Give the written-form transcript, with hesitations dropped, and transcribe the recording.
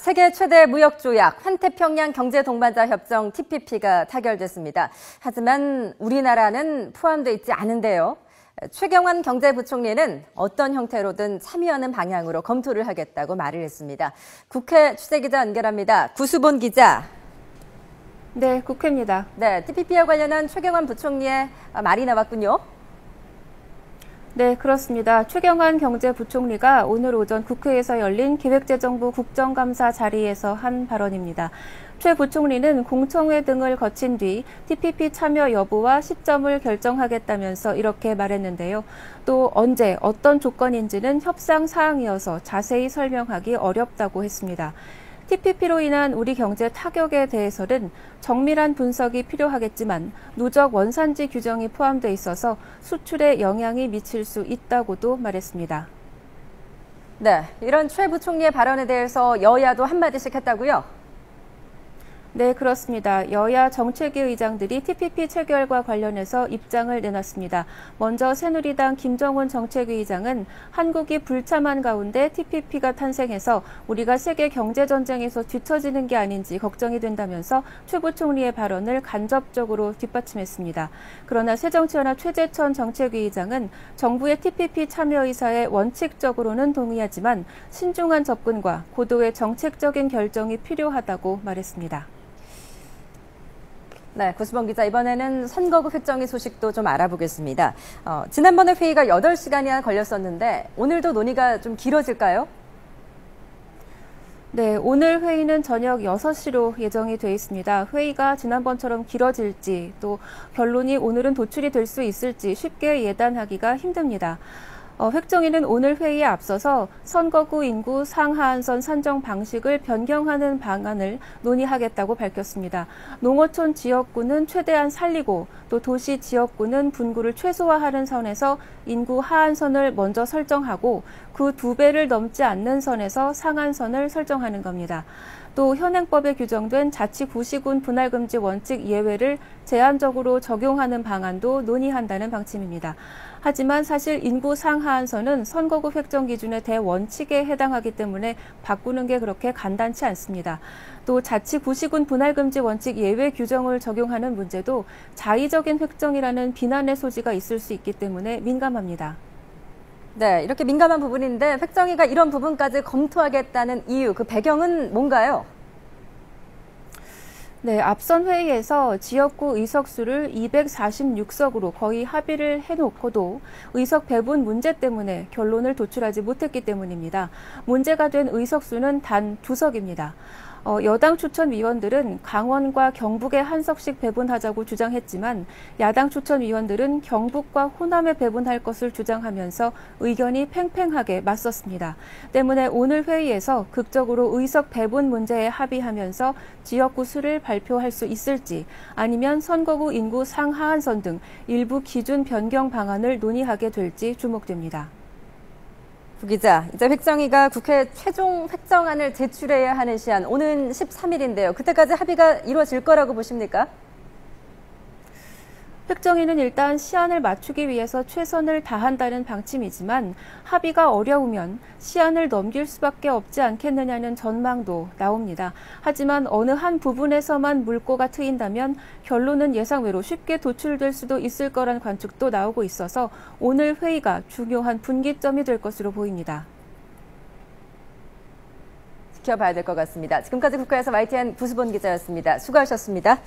세계 최대 무역조약 환태평양 경제동반자 협정 TPP가 타결됐습니다. 하지만 우리나라는 포함되어 있지 않은데요. 최경환 경제부총리는 어떤 형태로든 참여하는 방향으로 검토를 하겠다고 말을 했습니다. 국회 취재기자 연결합니다. 구수본 기자. 네, 국회입니다. 네, TPP와 관련한 최경환 부총리의 말이 나왔군요. 네, 그렇습니다. 최경환 경제부총리가 오늘 오전 국회에서 열린 기획재정부 국정감사 자리에서 한 발언입니다. 최 부총리는 공청회 등을 거친 뒤 TPP 참여 여부와 시점을 결정하겠다면서 이렇게 말했는데요. 또 언제 어떤 조건인지는 협상 사항이어서 자세히 설명하기 어렵다고 했습니다. TPP로 인한 우리 경제 타격에 대해서는 정밀한 분석이 필요하겠지만 누적 원산지 규정이 포함돼 있어서 수출에 영향이 미칠 수 있다고도 말했습니다. 네, 이런 최 부총리의 발언에 대해서 여야도 한마디씩 했다고요? 네, 그렇습니다. 여야 정책위 의장들이 TPP 체결과 관련해서 입장을 내놨습니다. 먼저 새누리당 김정은 정책위 의장은 한국이 불참한 가운데 TPP가 탄생해서 우리가 세계 경제전쟁에서 뒤처지는 게 아닌지 걱정이 된다면서 최 부총리의 발언을 간접적으로 뒷받침했습니다. 그러나 새정치연합 최재천 정책위 의장은 정부의 TPP 참여 의사에 원칙적으로는 동의하지만 신중한 접근과 고도의 정책적인 결정이 필요하다고 말했습니다. 네, 구수범 기자, 이번에는 선거구 획정의 소식도 좀 알아보겠습니다. 지난번에 회의가 8시간이나 걸렸었는데 오늘도 논의가 좀 길어질까요? 네, 오늘 회의는 저녁 6시로 예정이 돼 있습니다. 회의가 지난번처럼 길어질지 또 결론이 오늘은 도출이 될 수 있을지 쉽게 예단하기가 힘듭니다. 획정위는 오늘 회의에 앞서서 선거구 인구 상하한선 산정 방식을 변경하는 방안을 논의하겠다고 밝혔습니다. 농어촌 지역구는 최대한 살리고 또 도시 지역구는 분구를 최소화하는 선에서 인구 하한선을 먼저 설정하고 그 2배를 넘지 않는 선에서 상한선을 설정하는 겁니다. 또 현행법에 규정된 자치구시군 분할금지 원칙 예외를 제한적으로 적용하는 방안도 논의한다는 방침입니다. 하지만 사실 인구 상하한선은 선거구 획정 기준의 대원칙에 해당하기 때문에 바꾸는 게 그렇게 간단치 않습니다. 또 자치구시군 분할금지 원칙 예외 규정을 적용하는 문제도 자의적인 획정이라는 비난의 소지가 있을 수 있기 때문에 민감합니다. 네, 이렇게 민감한 부분인데 획정위가 이런 부분까지 검토하겠다는 이유, 그 배경은 뭔가요? 네, 앞선 회의에서 지역구 의석수를 246석으로 거의 합의를 해놓고도 의석 배분 문제 때문에 결론을 도출하지 못했기 때문입니다. 문제가 된 의석수는 단 2석입니다. 여당 추천위원들은 강원과 경북에 한 석씩 배분하자고 주장했지만 야당 추천위원들은 경북과 호남에 배분할 것을 주장하면서 의견이 팽팽하게 맞섰습니다. 때문에 오늘 회의에서 극적으로 의석 배분 문제에 합의하면서 지역구 수를 발표할 수 있을지 아니면 선거구 인구 상하한선 등 일부 기준 변경 방안을 논의하게 될지 주목됩니다. 부 기자, 이제 획정위가 국회에 최종 획정안을 제출해야 하는 시한 오는 13일인데요. 그때까지 합의가 이루어질 거라고 보십니까? 획정위는 일단 시한을 맞추기 위해서 최선을 다한다는 방침이지만 합의가 어려우면 시한을 넘길 수밖에 없지 않겠느냐는 전망도 나옵니다. 하지만 어느 한 부분에서만 물꼬가 트인다면 결론은 예상외로 쉽게 도출될 수도 있을 거란 관측도 나오고 있어서 오늘 회의가 중요한 분기점이 될 것으로 보입니다. 지켜봐야 될 것 같습니다. 지금까지 국회에서 YTN 구수본 기자였습니다. 수고하셨습니다.